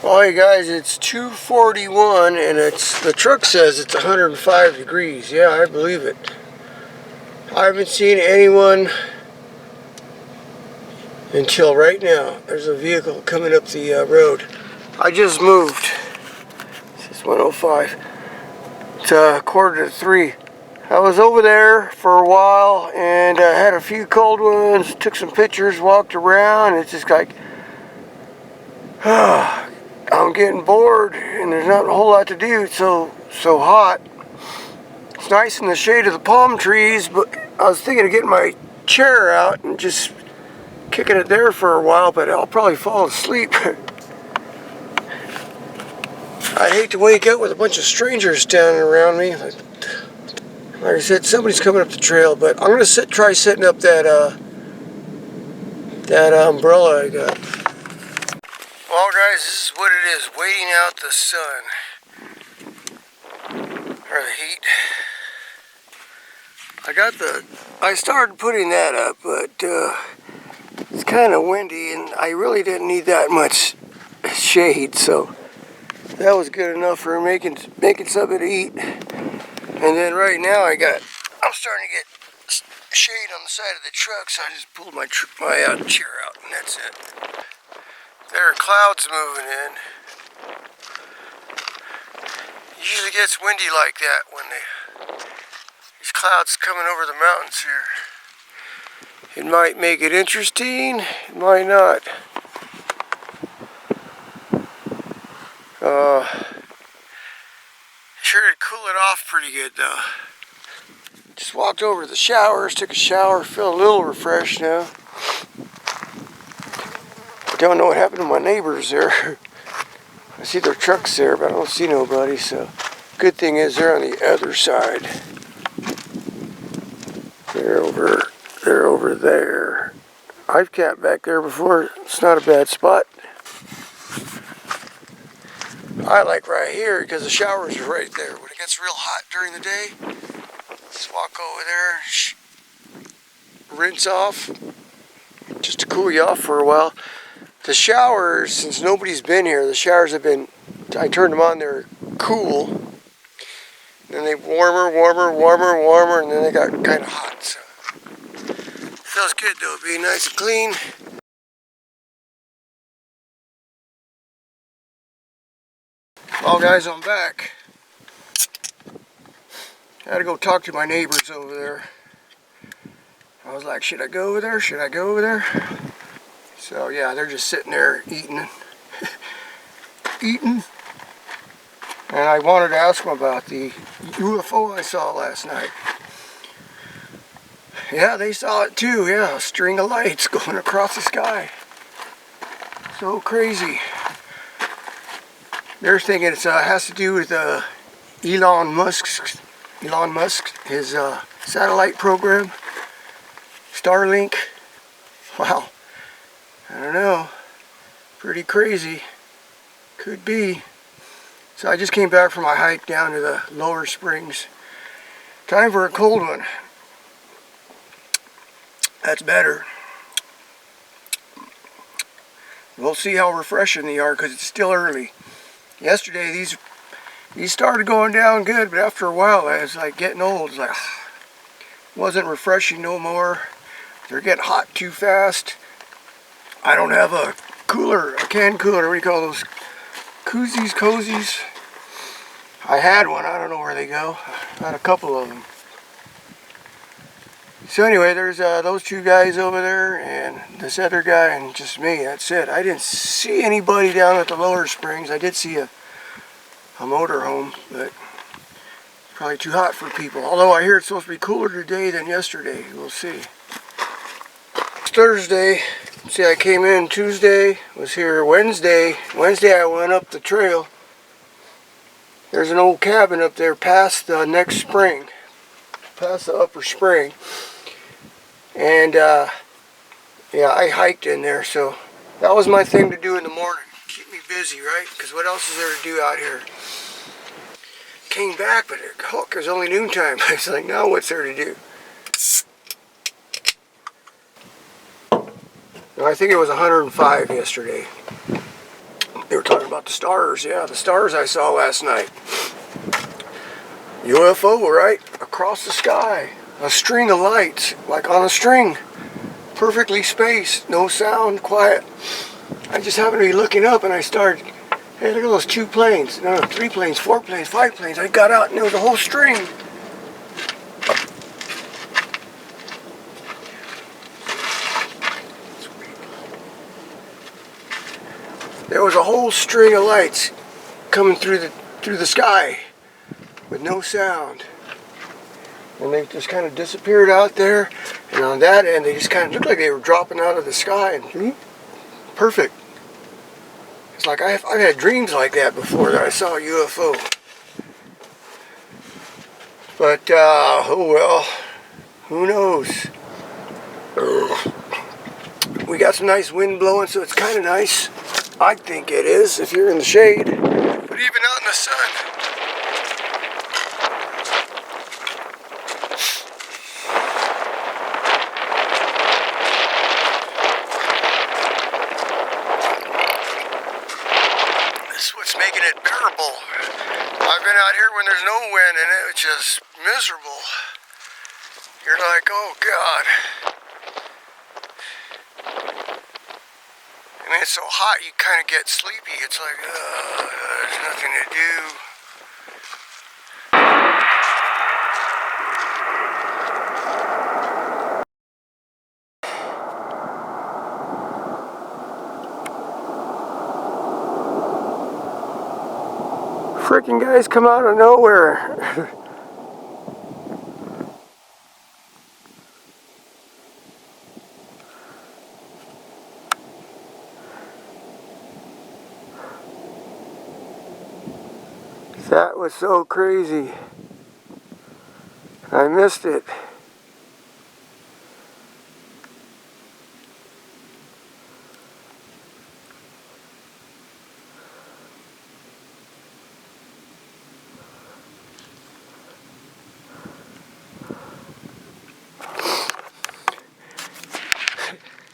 Well, hey guys, it's 2:41 and the truck says it's 105 degrees. Yeah, I believe it. I haven't seen anyone until right now. There's a vehicle coming up the road. I just moved. This is 105. It's 2:45. I was over there for a while and had a few cold ones, took some pictures, walked around. It's just like, I'm getting bored and there's not a whole lot to do. It's so hot. It's nice in the shade of the palm trees, but I was thinking of getting my chair out and just kicking it there for a while, but I'll probably fall asleep. I'd hate to wake up with a bunch of strangers standing around me. Like I said, somebody's coming up the trail, but I'm gonna try setting up that umbrella I got. Well, guys, this is what it is, waiting out the sun, or the heat. I started putting that up, but it's kind of windy, and I really didn't need that much shade, so that was good enough for making something to eat. And then right now I'm starting to get shade on the side of the truck, so I just pulled my chair out, and that's it. There are clouds moving in. It usually gets windy like that when these clouds coming over the mountains here. It might make it interesting, it might not. Sure did cool it off pretty good though. Just walked over to the showers, took a shower, feel a little refreshed now. Don't know what happened to my neighbors there. I see their trucks there, but I don't see nobody, so good thing is they're on the other side. They're over there. I've camped back there before. It's not a bad spot. I like right here because the showers are right there. When it gets real hot during the day, just walk over there, rinse off, just to cool you off for a while. The showers, since nobody's been here, the showers have been, I turned them on, they're cool. Then they warmer, and then they got kind of hot. So feels good though, being nice and clean. Well guys, I'm back. I had to go talk to my neighbors over there. I was like, should I go over there? Should I go over there? So yeah, they're just sitting there eating. And I wanted to ask them about the UFO I saw last night. Yeah, they saw it too. Yeah, a string of lights going across the sky. So crazy. They're thinking it has to do with Elon Musk, his satellite program, Starlink. Wow. I don't know. Pretty crazy. Could be. So I just came back from my hike down to the lower springs. Time for a cold one. That's better. We'll see how refreshing they are because it's still early. Yesterday these started going down good, but after a while I was like getting old. It's like wasn't refreshing no more. They're getting hot too fast. I don't have a can cooler, what do you call those? Cozies. I had one, I don't know where they go. I had a couple of them. So anyway, there's those two guys over there and this other guy and just me, that's it. I didn't see anybody down at the lower springs. I did see a motorhome, but probably too hot for people. Although I hear it's supposed to be cooler today than yesterday. We'll see. It's Thursday. See, I came in Tuesday, was here Wednesday. Wednesday I went up the trail. There's an old cabin up there past the next spring, past the upper spring. And yeah, I hiked in there, so that was my thing to do in the morning. Keep me busy, right? Because what else is there to do out here? Came back, but it was only noontime. I was like, now what's there to do? I think it was 105 yesterday. They were talking about about the stars. Yeah, the stars I saw last night. UFO, right? Across the sky. A string of lights, like on a string. Perfectly spaced, no sound, quiet. I just happened to be looking up and I started, hey, look at those 2 planes. No, 3 planes, 4 planes, 5 planes. I got out and there was a whole string. There was a whole string of lights coming through the sky with no sound. And they just kind of disappeared out there. And on that end, they just kind of looked like they were dropping out of the sky. And perfect. It's like I've had dreams like that before that I saw a UFO. But, oh well, who knows? We got some nice wind blowing, so it's kind of nice. I think it is if you're in the shade. But even out in the sun. This is what's making it bearable. I've been out here when there's no wind and it's just miserable. You're like, oh God. I mean, it's so hot you kind of get sleepy. It's like, there's nothing to do. Freaking guys come out of nowhere. That was so crazy. I missed it.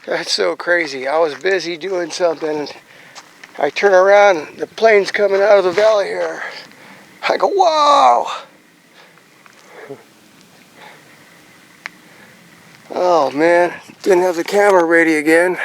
That's so crazy. I was busy doing something and I turn around and the plane's coming out of the valley here. I go, whoa! Oh man, didn't have the camera ready again.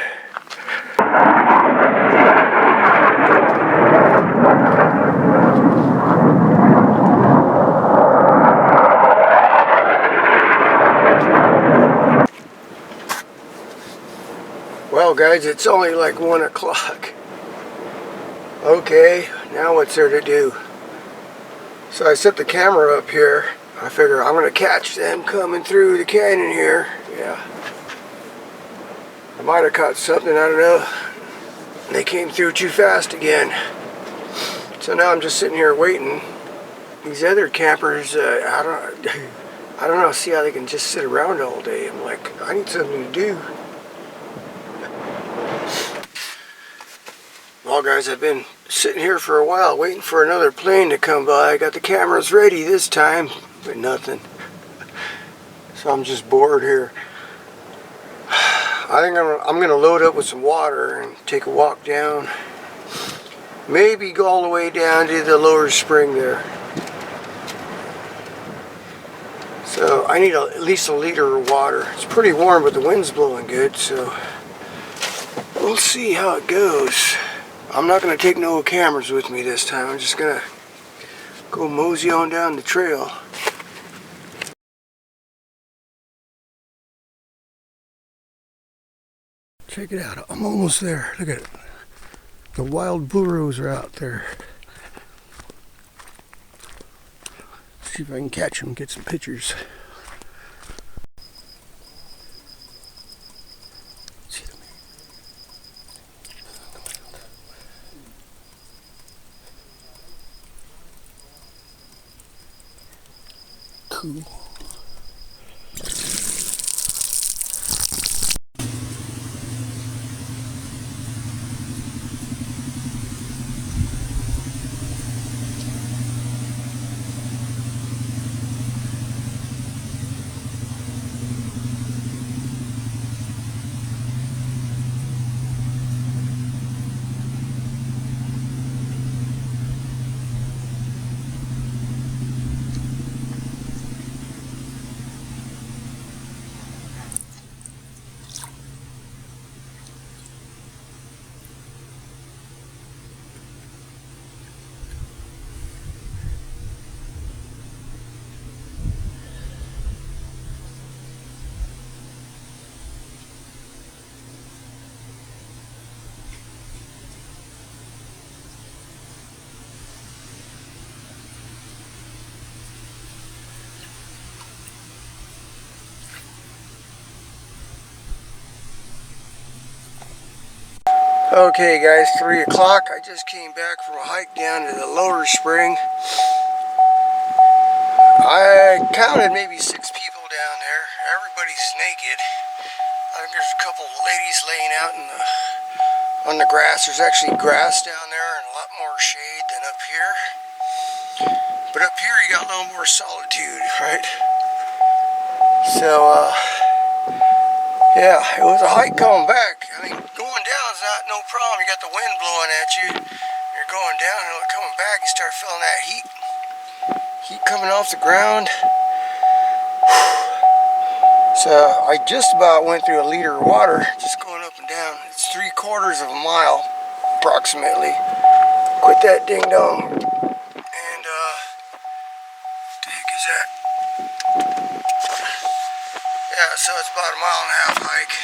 Well guys, it's only like 1 o'clock. Okay, now what's there to do? So I set the camera up here. I figure I'm going to catch them coming through the canyon here. Yeah. I might have caught something, I don't know. They came through too fast again. So now I'm just sitting here waiting. These other campers, I don't know, see how they can just sit around all day. I'm like, I need something to do. Well guys, I've been sitting here for a while waiting for another plane to come by. I got the cameras ready this time, but nothing. So I'm just bored here. I think I'm gonna load up with some water and take a walk down. Maybe go all the way down to the lower spring there. So I need at least a liter of water. It's pretty warm, but the wind's blowing good, so we'll see how it goes. I'm not going to take no cameras with me this time. I'm just going to go mosey on down the trail. Check it out. I'm almost there. Look at it. The wild burros are out there. See if I can catch them, get some pictures. Cool. Okay guys, 3 o'clock. I just came back from a hike down to the lower spring. I counted maybe 6 people down there. Everybody's naked. I think there's a couple ladies laying out on the grass. There's actually grass down there and a lot more shade than up here. But up here you got a little more solitude, right? So, yeah, it was a hike coming back. I mean, going down is not no problem. You got the wind blowing at you. You're going down, and coming back, you start feeling that heat coming off the ground. So I just about went through a liter of water, just going up and down. It's 3/4 of a mile, approximately. Quit that ding dong. And what the heck is that? Yeah, so it's about a 1.5 mile hike.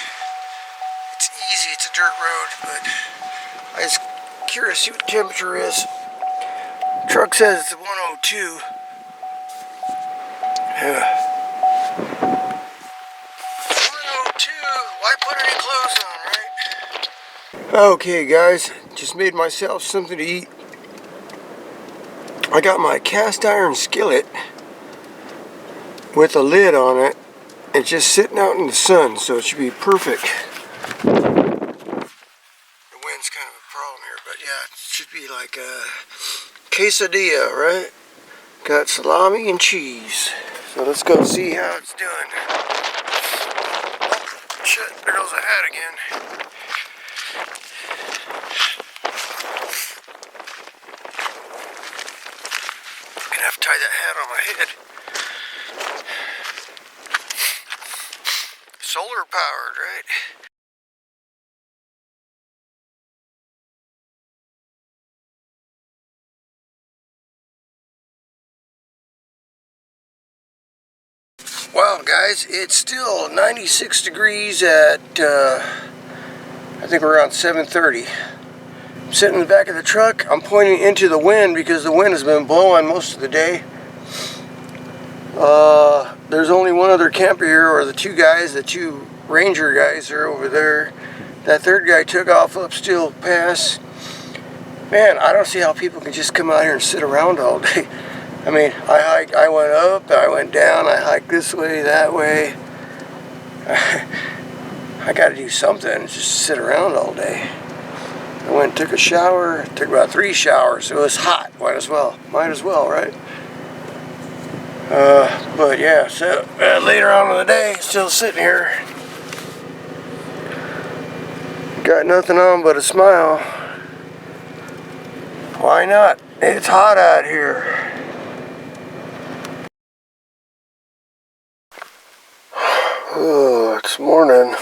It's easy, it's a dirt road, but I was curious to see what the temperature is. Truck says it's 102. Yeah. 102, why put any clothes on, right? Okay guys, just made myself something to eat. I got my cast iron skillet with a lid on it. It's just sitting out in the sun, so it should be perfect. The wind's kind of a problem here, but yeah, it should be like a quesadilla, right? Got salami and cheese. So let's go see how it's doing. Oh, shit, there goes the hat again. Gonna have to tie that hat on my head. Solar powered, right? Well guys, it's still 96 degrees at I think we're around 7:30. I'm sitting in the back of the truck. I'm pointing into the wind because the wind has been blowing most of the day. There's only one other camper here, or the two ranger guys are over there. That third guy took off up Steel Pass. Man, I don't see how people can just come out here and sit around all day. I mean, I went up, I went down, I hiked this way, that way. I gotta do something, just sit around all day. I went and took a shower, took about 3 showers. It was hot, might as well, right? But yeah, so later on in the day, still sitting here. Got nothing on but a smile. Why not? It's hot out here. Oh, it's morning.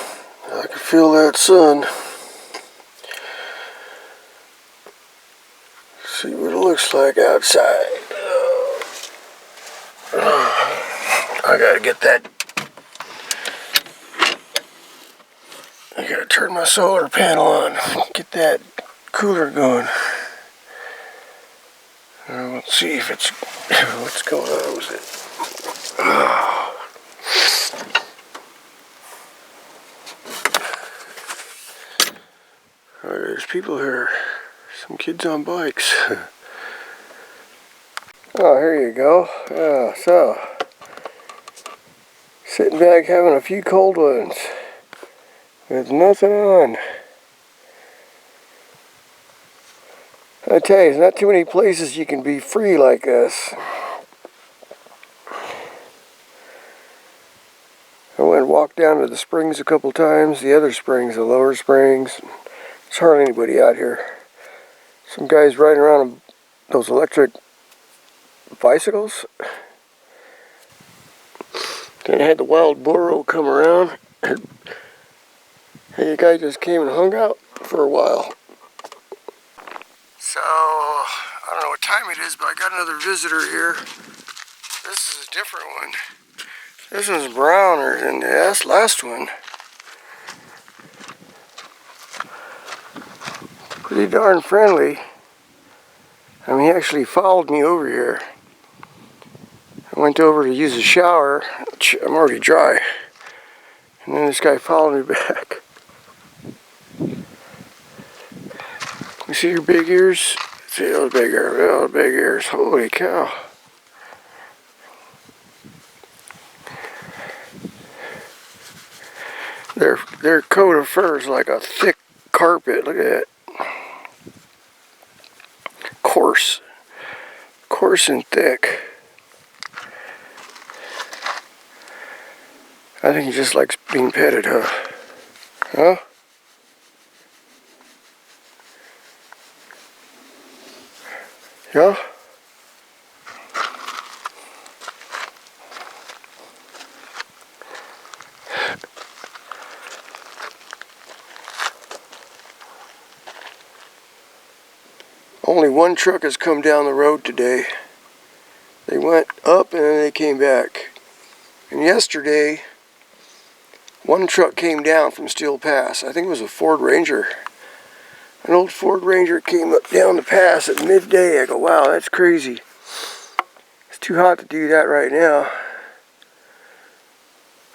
I can feel that sun. See what it looks like outside. I gotta get that. I gotta turn my solar panel on. Get that cooler going. Let's see if it's what's going on with it. Alright, there's people here. Some kids on bikes. Oh, here you go. Yeah, so sitting back having a few cold ones with nothing on. I tell you, there's not too many places you can be free like this. I went and walked down to the springs a couple times, the other springs, the lower springs. There's hardly anybody out here. Some guys riding around on those electric bicycles. Then I had the wild burro come around. And the guy just came and hung out for a while. So, I don't know what time it is, but I got another visitor here. This is a different one. This one's browner than the last one. Pretty darn friendly. I mean, he actually followed me over here. I went over to use a shower. I'm already dry. And then this guy followed me back. You see your big ears? See those big ears, those big ears. Holy cow. Their coat of fur is like a thick carpet. Look at that. Coarse and thick. I think he just likes being petted, huh? Huh? Yeah? Only one truck has come down the road today. They went up and then they came back. And yesterday, one truck came down from Steel Pass. I think it was a Ford Ranger. An old Ford Ranger came up down the pass at midday. I go, wow, that's crazy. It's too hot to do that right now.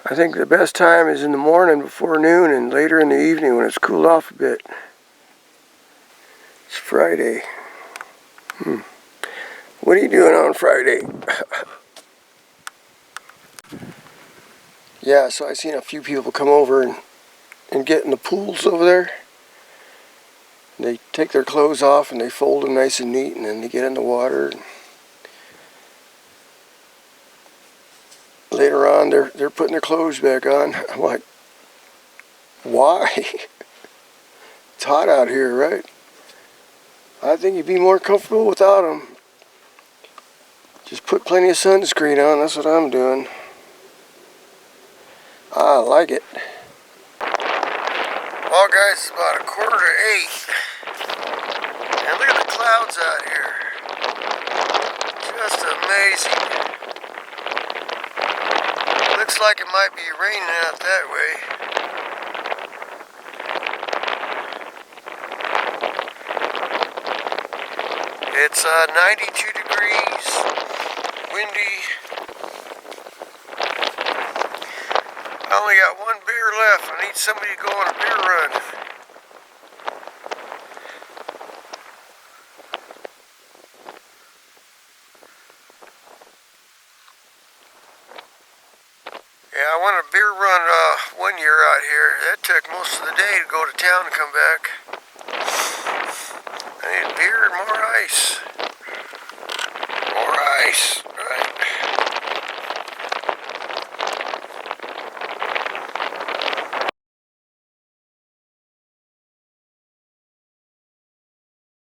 I think the best time is in the morning before noon and later in the evening when it's cooled off a bit. It's Friday. What are you doing on Friday? Yeah, so I seen a few people come over and get in the pools over there. They take their clothes off and they fold them nice and neat, and then they get in the water. Later on, they're putting their clothes back on. I'm like, why? It's hot out here, right? I think you'd be more comfortable without them. Just put plenty of sunscreen on. That's what I'm doing. I like it. Well, guys, it's about 7:45. And look at the clouds out here. Just amazing. Looks like it might be raining out that way. It's 92 degrees, windy. I only got one beer left. I need somebody to go on a beer run. Yeah, I went on a beer run one year out here. That took most of the day to go to town and come back. I need beer and more ice.